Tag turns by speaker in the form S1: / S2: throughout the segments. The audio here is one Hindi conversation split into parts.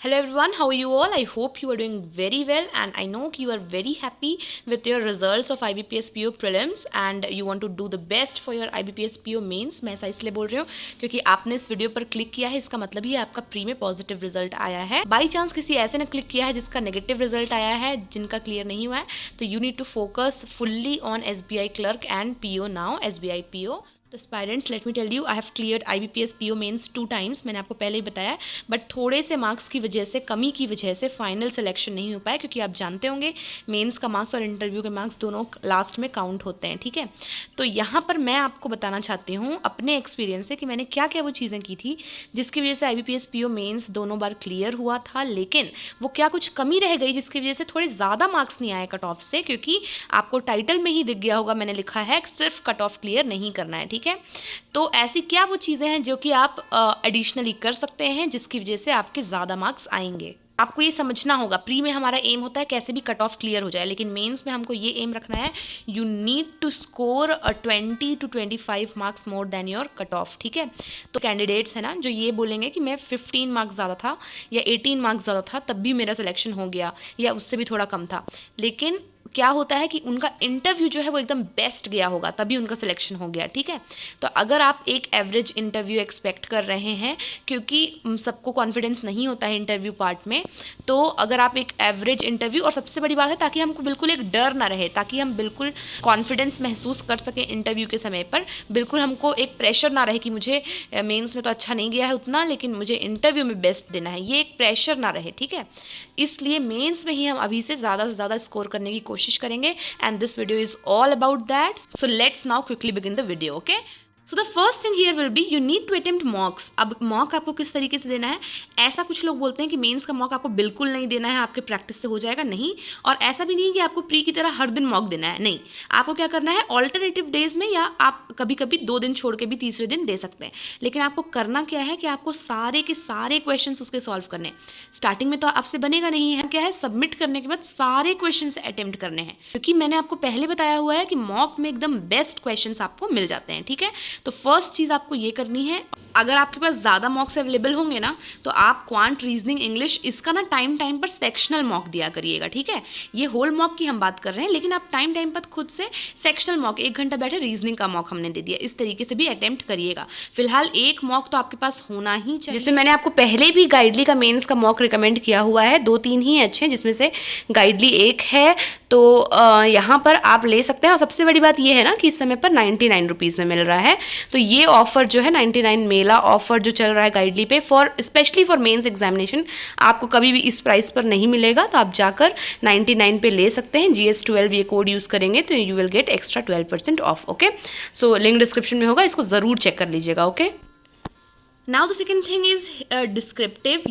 S1: Hello everyone, how are you all? I hope you are doing very well and I know you are very happy with your results of IBPS PO prelims and you want to do the best for your IBPS PO mains. मैं ऐसा इसलिए बोल रही हूँ क्योंकि आपने इस वीडियो पर क्लिक किया है, इसका मतलब ये आपका प्री में पॉजिटिव रिजल्ट आया है. बाई चांस किसी ऐसे ने क्लिक किया है जिसका नेगेटिव रिजल्ट आया है, जिनका क्लियर नहीं हुआ है, तो you need to focus fully on SBI clerk and PO now, SBI PO. तो aspirants, let me tell you, I have cleared IBPS PO mains 2 times. मैंने आपको पहले ही बताया, बट थोड़े से मार्क्स की वजह से, कमी की वजह से फाइनल सिलेक्शन नहीं हो पाया, क्योंकि आप जानते होंगे मेंस का मार्क्स और इंटरव्यू के मार्क्स दोनों लास्ट में काउंट होते हैं. ठीक है, तो यहाँ पर मैं आपको बताना चाहती हूँ अपने एक्सपीरियंस से कि मैंने क्या क्या वो चीज़ें की थी जिसकी वजह से IBPS PO मेंस दोनों बार क्लियर हुआ था, लेकिन वो क्या कुछ कमी रह गई जिसकी वजह से थोड़े ज़्यादा मार्क्स नहीं आए कट ऑफ से, क्योंकि आपको टाइटल में ही दिख गया होगा, मैंने लिखा है सिर्फ कट ऑफ क्लियर नहीं करना है. ठीक है, तो ऐसी क्या वो चीज़ें हैं जो कि आप एडिशनली कर सकते हैं जिसकी वजह से आपके ज़्यादा मार्क्स आएंगे. आपको ये समझना होगा, प्री में हमारा एम होता है कैसे भी कट ऑफ क्लियर हो जाए, लेकिन मेंस में हमको ये एम रखना है, you need to score 20 to 25 marks more than your cut off. ठीक है, तो कैंडिडेट्स है ना जो ये बोलेंगे कि मैं 15 मार्क्स ज़्यादा था या 18 मार्क्स ज़्यादा था तब भी मेरा सिलेक्शन हो गया, या उससे भी थोड़ा कम था, लेकिन क्या होता है कि उनका इंटरव्यू जो है वो एकदम बेस्ट गया होगा तभी उनका सिलेक्शन हो गया. ठीक है, तो अगर आप एक एवरेज इंटरव्यू एक्सपेक्ट कर रहे हैं, क्योंकि सबको कॉन्फिडेंस नहीं होता है इंटरव्यू पार्ट में, तो अगर आप एक एवरेज इंटरव्यू, और सबसे बड़ी बात है ताकि हमको बिल्कुल एक डर ना रहे, ताकि हम बिल्कुल कॉन्फिडेंस महसूस कर सकें इंटरव्यू के समय पर, बिल्कुल हमको एक प्रेशर ना रहे कि मुझे मेंस में तो अच्छा नहीं गया है उतना, लेकिन मुझे इंटरव्यू में बेस्ट देना है, ये एक प्रेशर ना रहे. ठीक है, इसलिए मेंस में ही हम अभी से ज़्यादा स्कोर करने की कोशिश करेंगे, and this video is all about that. So let's now quickly begin the video. Okay, so the first thing here will be you need to attempt mocks. अब मॉक आपको किस तरीके से देना है, ऐसा कुछ लोग बोलते हैं कि मेंस का मॉक आपको बिल्कुल नहीं देना है, आपके प्रैक्टिस से हो जाएगा, नहीं. और ऐसा भी नहीं है कि आपको प्री की तरह हर दिन मॉक देना है, नहीं. आपको क्या करना है, ऑल्टरनेटिव डेज में, या आप कभी कभी 2 दिन छोड़ के भी तीसरे दिन दे सकते हैं, लेकिन आपको करना क्या है कि आपको सारे के सारे क्वेश्चन उसके सॉल्व करने हैं. स्टार्टिंग में तो आपसे बनेगा नहीं है, क्या है, सबमिट करने के बाद सारे क्वेश्चन अटेम्प्ट करने हैं, क्योंकि मैंने आपको पहले बताया हुआ है कि मॉक में एकदम बेस्ट क्वेश्चन आपको मिल जाते हैं. ठीक है, तो फर्स्ट चीज़ आपको ये करनी है, अगर आपके पास ज़्यादा मॉक्स अवेलेबल होंगे ना, तो आप क्वांट, रीजनिंग, इंग्लिश, इसका ना टाइम पर सेक्शनल मॉक दिया करिएगा. ठीक है, ये होल मॉक की हम बात कर रहे हैं, लेकिन आप टाइम पर खुद से सेक्शनल मॉक, 1 घंटा बैठे रीजनिंग का मॉक हमने दे दिया, इस तरीके से भी अटेम्प्ट करिएगा. फिलहाल एक मॉक तो आपके पास होना ही चाहिए, जिसमें मैंने आपको पहले भी गाइडली का मेंस का मॉक रिकमेंड किया हुआ है. 2-3 ही अच्छे हैं, जिसमें से गाइडली एक है, तो यहाँ पर आप ले सकते हैं. और सबसे बड़ी बात ये है ना कि इस समय पर 99 रुपीज़ में मिल रहा है, तो ये ऑफर जो है 99 मेला ऑफर जो चल रहा है गाइडली पे, for specially for mains examination, आपको कभी भी इस प्राइस पर नहीं मिलेगा, तो आप जाकर 99 पे ले सकते हैं. GS12 ये कोड यूज़ करेंगे तो you will get extra 12% of. Okay, so link description में होगा, इसको ज़रूर चेक कर लीजिएगा. Okay, now the second thing is descriptive.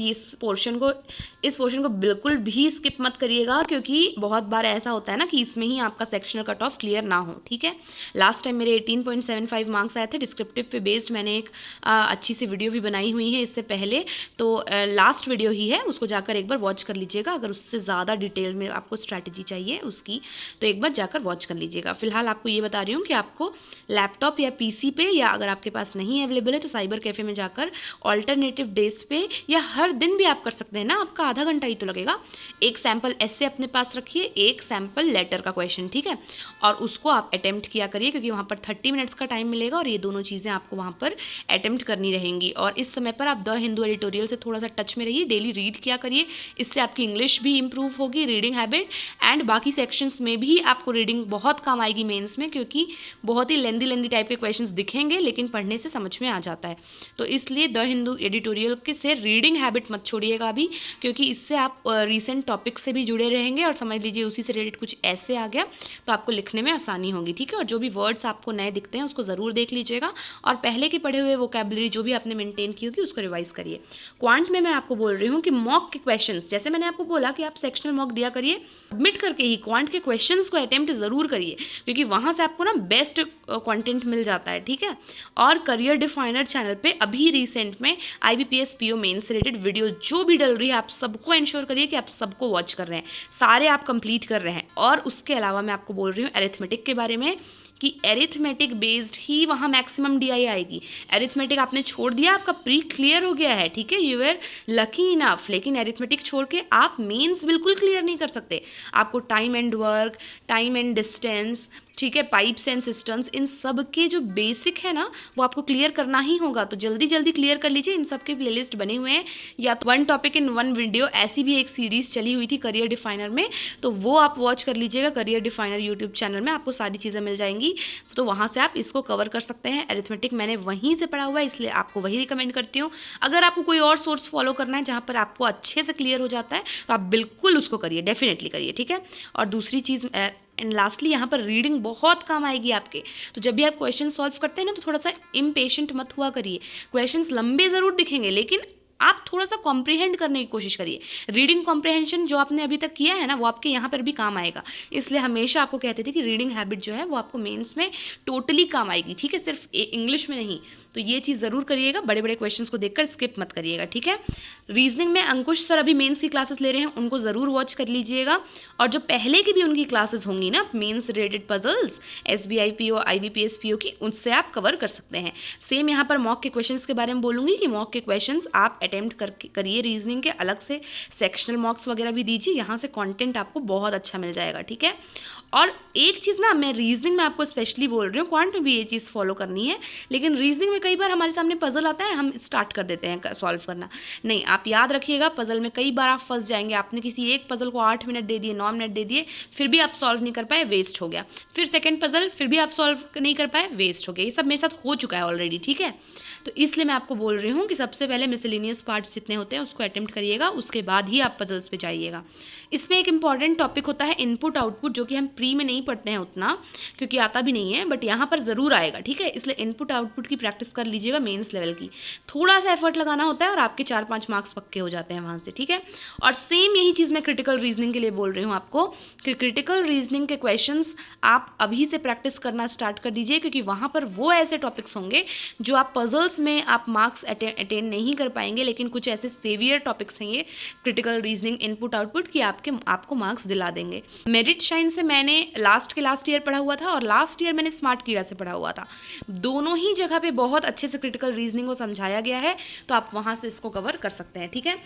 S1: इस पोर्शन को बिल्कुल भी स्किप मत करिएगा, क्योंकि बहुत बार ऐसा होता है ना कि इसमें ही आपका सेक्शनल कट ऑफ क्लियर ना हो. ठीक है, लास्ट टाइम मेरे 18.75 मार्क्स आए थे डिस्क्रिप्टिव पे बेस्ड. मैंने एक अच्छी सी वीडियो भी बनाई हुई है इससे पहले, तो लास्ट वीडियो ही है, उसको जाकर एक बार वॉच कर लीजिएगा. अगर उससे ज़्यादा डिटेल में आपको स्ट्रैटेजी चाहिए उसकी, तो एक बार जाकर वॉच कर लीजिएगा. फिलहाल आपको ये बता रही हूँ कि आपको लैपटॉप या PC पे, या अगर आपके पास नहीं अवेलेबल है तो साइबर कैफ़े में जाकर ऑल्टरनेटिव डेज पे, या हर दिन भी आप कर सकते हैं ना, आपका आधा घंटा ही तो लगेगा. एक सैम्पल ऐसे अपने पास रखिए, एक सैम्पल लेटर का क्वेश्चन. ठीक है, और उसको आप अटेम्प्ट किया करिए, क्योंकि वहाँ पर 30 मिनट्स का टाइम मिलेगा और ये दोनों चीज़ें आपको वहाँ पर अटेम्प्ट करनी रहेंगी. और इस समय पर आप द हिंदू एडिटोरियल से थोड़ा सा टच में रहिए, डेली रीड किया करिए, इससे आपकी इंग्लिश भी इंप्रूव होगी, रीडिंग हैबिट, एंड बाकी सेक्शंस में भी आपको रीडिंग बहुत काम आएगी मेंस में, क्योंकि बहुत ही लेंदी टाइप के क्वेश्चंस दिखेंगे, लेकिन पढ़ने से समझ में आ जाता है. तो इसलिए द हिंदू एडिटोरियल के से रीडिंग हैबिट मत छोड़िएगा अभी, क्योंकि इससे आप रीसेंट टॉपिक से भी जुड़े रहेंगे, और समझ लीजिए उसी से रिलेटेड कुछ ऐसे आ गया तो आपको लिखने में आसानी होगी. ठीक है, और जो भी वर्ड्स आपको नए दिखते हैं उसको ज़रूर देख लीजिएगा, और पहले के पढ़े हुए वोकैबुलरी जो भी आपने मेंटेन की होगी उसको रिवाइज करिए. क्वांट में मैं आपको बोल रही हूँ कि मॉक के क्वेश्चंस, जैसे मैंने आपको बोला कि आप सेक्शनल मॉक दिया करिए, सबमिट करके ही क्वांट के क्वेश्चंस को अटेम्प्ट ज़रूर करिए, क्योंकि वहाँ से आपको ना बेस्ट कंटेंट मिल जाता है. ठीक है, और करियर डिफाइनर चैनल पे अभी रिसेंट में IBPS PO मेंस से रिलेटेड वीडियो जो भी डल रही है, आप सबको इंश्योर करिए कि आप सबको वॉच कर रहे हैं, सारे आप कंप्लीट कर रहे हैं. और उसके अलावा मैं आपको बोल रही हूँ अरिथमेटिक के बारे में, कि एरिथमेटिक बेस्ड ही वहाँ मैक्सिमम DI आएगी। एरिथमेटिक आपने छोड़ दिया, आपका प्री क्लियर हो गया है, ठीक है, यू आर लकी इनफ, लेकिन एरिथमेटिक छोड़ के आप मेंस बिल्कुल क्लियर नहीं कर सकते। आपको time and work, time and distance, ठीक है, पाइप्स एंड सिस्टम्स, इन सब के जो बेसिक है ना वो आपको क्लियर करना ही होगा। तो जल्दी जल्दी क्लियर कर लीजिए। इन सब के प्लेलिस्ट बने हुए हैं, या तो 1 टॉपिक इन 1 वीडियो, ऐसी भी एक सीरीज़ चली हुई थी करियर डिफाइनर में, तो वो आप वॉच कर लीजिएगा। करियर डिफाइनर यूट्यूब चैनल में आपको सारी चीज़ें मिल जाएंगी, तो वहाँ से आप इसको कवर कर सकते हैं। अरिथमेटिक मैंने वहीं से पढ़ा हुआ है, इसलिए आपको वही रिकमेंड करती हूँ। अगर आपको कोई और सोर्स फॉलो करना है जहाँ पर आपको अच्छे से क्लियर हो जाता है, तो आप बिल्कुल उसको करिए, डेफिनेटली करिए, ठीक है। और दूसरी चीज़ एंड लास्टली यहाँ पर रीडिंग बहुत काम आएगी आपके। तो जब भी आप क्वेश्चन सॉल्व करते हैं ना, तो थोड़ा सा इम्पेशेंट मत हुआ करिए। क्वेश्चंस लंबे ज़रूर दिखेंगे, लेकिन आप थोड़ा सा कॉम्प्रिहेंड करने की कोशिश करिए। रीडिंग कॉम्प्रिहेंशन जो आपने अभी तक किया है ना, वो आपके यहाँ पर भी काम आएगा। इसलिए हमेशा आपको कहते थे कि रीडिंग हैबिट जो है वो आपको मेंस में टोटली काम आएगी, ठीक है, सिर्फ इंग्लिश में नहीं। तो ये चीज़ ज़रूर करिएगा, बड़े बड़े क्वेश्चंस को देखकर स्किप मत करिएगा, ठीक है। रीजनिंग में अंकुश सर अभी मेंस की क्लासेस ले रहे हैं, उनको ज़रूर वॉच कर लीजिएगा। और जो पहले की भी उनकी क्लासेस होंगी ना, mains related puzzles, SBI PO, IBPS PO की, उनसे आप कवर कर सकते हैं। सेम यहाँ पर मॉक के क्वेश्चंस के बारे में बोलूँगी कि मॉक के क्वेश्चंस आप अटेम्प्ट करिए। रीजनिंग के अलग से सेक्शनल मॉक्स वगैरह भी दीजिए, यहाँ से कंटेंट आपको बहुत अच्छा मिल जाएगा, ठीक है। और एक चीज़ ना, मैं रीजनिंग में आपको स्पेशली बोल रही हूँ, क्वांट में भी ये चीज़ फॉलो करनी है, लेकिन रीजनिंग में कई बार हमारे सामने पजल आता है, हम स्टार्ट कर देते हैं सॉल्व करना। नहीं, आप याद रखिएगा, पजल में कई बार आप फंस जाएंगे। आपने किसी एक पजल को 8 मिनट दे दिए, 9 मिनट दे दिए, फिर भी आप सॉल्व नहीं कर पाए, वेस्ट हो गया। फिर सेकेंड पजल, फिर भी आप सॉल्व नहीं कर पाए, वेस्ट हो गया। ये सब मेरे साथ हो चुका है ऑलरेडी, ठीक है। तो इसलिए मैं आपको बोल रही हूँ कि सबसे पहले मिसलेनियस पार्ट्स जितने होते हैं उसको अटेम्प्ट करिएगा, उसके बाद ही आप पजल्स पे जाइएगा। इसमें एक इंपॉर्टेंट टॉपिक होता है इनपुट आउटपुट, जो कि हम प्री में नहीं पढ़ते हैं उतना, क्योंकि आता भी नहीं है, बट यहाँ पर ज़रूर आएगा, ठीक है। इसलिए इनपुट आउटपुट की प्रैक्टिस कर लीजिएगा मेंस लेवल की। थोड़ा सा एफर्ट लगाना होता है और आपके 4-5 मार्क्स पक्के हो जाते हैं वहाँ से, ठीक है। और सेम यही चीज़ मैं क्रिटिकल रीजनिंग के लिए बोल रही हूँ आपको कि क्रिटिकल रीजनिंग के क्वेश्चंस आप अभी से प्रैक्टिस करना स्टार्ट कर दीजिए, क्योंकि वहाँ पर वो ऐसे टॉपिक्स होंगे जो आप पजल्स में आप मार्क्स अटेंड नहीं कर पाएंगे, लेकिन कुछ ऐसे सेवियर टॉपिक्स हैं ये क्रिटिकल रीजनिंग इनपुट आउटपुट की आपको मार्क्स दिला देंगे। मेरिट शाइन से मैंने लास्ट ईयर पढ़ा हुआ था, और लास्ट ईयर मैंने स्मार्ट कीड़ा से पढ़ा हुआ था। दोनों ही जगह पे बहुत अच्छे से क्रिटिकल रीजनिंग को समझाया गया है, तो आप वहाँ से इसको कवर कर सकते हैं, ठीक है।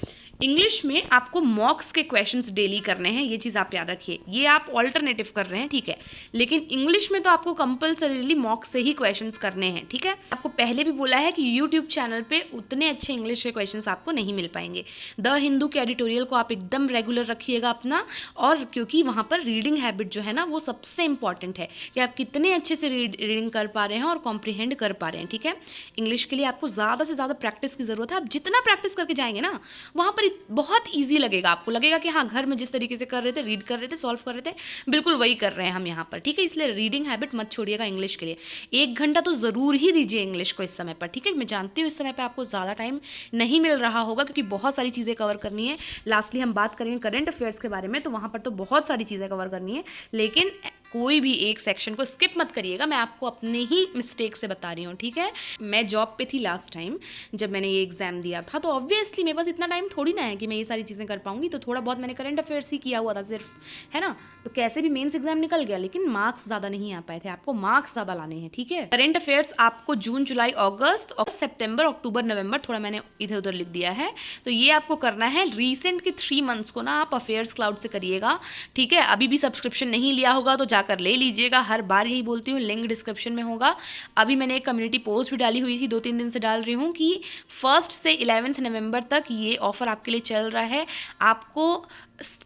S1: इंग्लिश में आपको मॉक्स के क्वेश्चंस डेली करने हैं, ये चीज़ आप याद रखिए। ये आप ऑल्टरनेटिव कर रहे हैं, ठीक है, लेकिन इंग्लिश में तो आपको कंपल्सरीली मॉक से ही क्वेश्चंस करने हैं, ठीक है। आपको पहले भी बोला है कि यूट्यूब चैनल पे उतने अच्छे इंग्लिश के क्वेश्चंस आपको नहीं मिल पाएंगे। द हिंदू के एडिटोरियल को आप एकदम रेगुलर रखिएगा अपना, और क्योंकि वहाँ पर रीडिंग हैबिट जो है ना वो सबसे इंपॉर्टेंट है कि आप कितने अच्छे से रीडिंग कर पा रहे हैं और कॉम्प्रिहेंड कर पा रहे हैं, ठीक है। इंग्लिश के लिए आपको ज़्यादा से ज़्यादा प्रैक्टिस की ज़रूरत है। आप जितना प्रैक्टिस करके जाएंगे ना, वहाँ पर बहुत ईजी लगेगा। आपको लगेगा कि हाँ, घर में जिस तरीके से कर रहे थे, रीड कर रहे थे, सॉल्व कर रहे थे, बिल्कुल वही कर रहे हैं हम यहाँ पर, ठीक है। इसलिए रीडिंग हैबिट मत छोड़िएगा इंग्लिश के लिए। 1 घंटा तो ज़रूर ही दीजिए इंग्लिश को इस समय पर, ठीक है। मैं जानती हूँ इस समय पर आपको ज़्यादा टाइम नहीं मिल रहा होगा, क्योंकि बहुत सारी चीज़ें कवर करनी है। लास्टली हम बात करेंगे करंट अफेयर्स के बारे में, तो वहाँ पर तो बहुत सारी चीज़ें कवर करनी है, लेकिन कोई भी एक सेक्शन को स्किप मत करिएगा। मैं आपको अपने ही मिस्टेक से बता रही हूँ, ठीक है। मैं जॉब पे थी लास्ट टाइम जब मैंने ये एग्ज़ाम दिया था, तो ऑब्वियसली मेरे पास इतना टाइम थोड़ी ना है कि मैं ये सारी चीज़ें कर पाऊंगी। तो थोड़ा बहुत मैंने करंट अफेयर्स ही किया हुआ था सिर्फ, है ना। तो कैसे भी मेंस एग्जाम निकल गया, लेकिन मार्क्स ज़्यादा नहीं आ पाए थे। आपको मार्क्स ज़्यादा लाने हैं, ठीक है। करंट अफेयर्स आपको जून, जुलाई, अगस्त और सितंबर, अक्टूबर, नवंबर, थोड़ा मैंने इधर उधर लिख दिया है, तो ये आपको करना है। रीसेंट के 3 मंथ्स को ना आप अफेयर्स क्लाउड से करिएगा, ठीक है। अभी भी सब्सक्रिप्शन नहीं लिया होगा तो जाकर ले लीजिएगा, हर बार यही बोलती हूँ, लिंक डिस्क्रिप्शन में होगा। अभी मैंने एक कम्युनिटी पोस्ट भी डाली हुई थी, 2-3 दिन से डाल रही हूँ कि 1 से 11 नवंबर तक ये ऑफर आपके लिए चल रहा है। आपको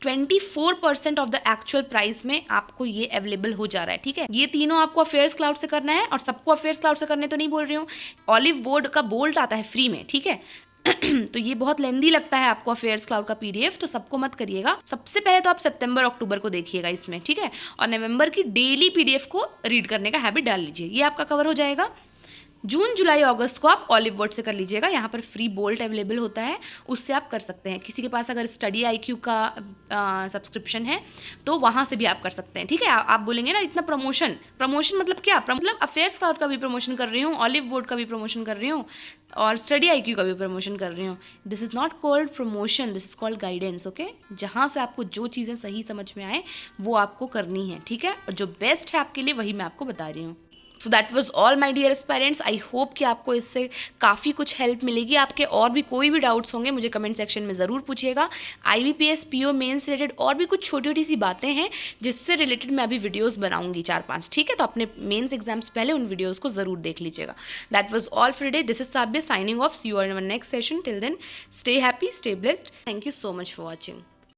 S1: 24% ऑफ द एक्चुअल प्राइस में आपको ये अवेलेबल हो जा रहा है, ठीक है। ये तीनों आपको अफेयर्स क्लाउड से करना है, और सबको अफेयर्स क्लाउड से करने तो नहीं बोल रही हूँ। ऑलिव बोर्ड का बोल्ट आता है फ्री में, ठीक है। तो ये बहुत लेंदी लगता है आपको अफेयर्स क्लाउड का PDF, तो सबको मत करिएगा। सबसे पहले तो आप सितंबर, अक्टूबर को देखिएगा इसमें, ठीक है, और नवंबर की डेली PDF को रीड करने का हैबिट डाल लीजिए, ये आपका कवर हो जाएगा। जून जुलाई अगस्त को आप ऑलिव वर्ड से कर लीजिएगा, यहाँ पर फ्री बोल्ट अवेलेबल होता है, उससे आप कर सकते हैं। किसी के पास अगर स्टडी IQ का सब्सक्रिप्शन है तो वहाँ से भी आप कर सकते हैं, ठीक है। आप बोलेंगे ना इतना प्रमोशन मतलब क्या, मतलब अफेयर्स स्काउट का भी प्रमोशन कर रही हूँ, ऑलिव वर्ड का भी प्रमोशन कर रही हूँ और स्टडी IQ का भी प्रमोशन कर रही हूँ। This is not called promotion, this is called guidance, okay. जहाँ से आपको जो चीज़ें सही समझ में आए वो आपको करनी है, ठीक है, और जो बेस्ट है आपके लिए वही मैं आपको बता रही हूँ। So that was all my dear aspirants. I hope कि आपको इससे काफ़ी कुछ हेल्प मिलेगी। आपके और भी कोई भी डाउट्स होंगे मुझे कमेंट सेक्शन में ज़रूर पूछिएगा। IBPS PO मेंस रिलेटेड और भी कुछ छोटी छोटी सी बातें हैं जिससे रिलेटेड मैं अभी वीडियोज़ बनाऊंगी 4-5, ठीक है। तो अपने मेंस एग्जाम्स पहले उन वीडियोज़ को ज़रूर देख लीजिएगा। That was all for today. This is Sabiya signing off. See you are in next session. Till then stay happy, stay blessed. Thank you so much for watching.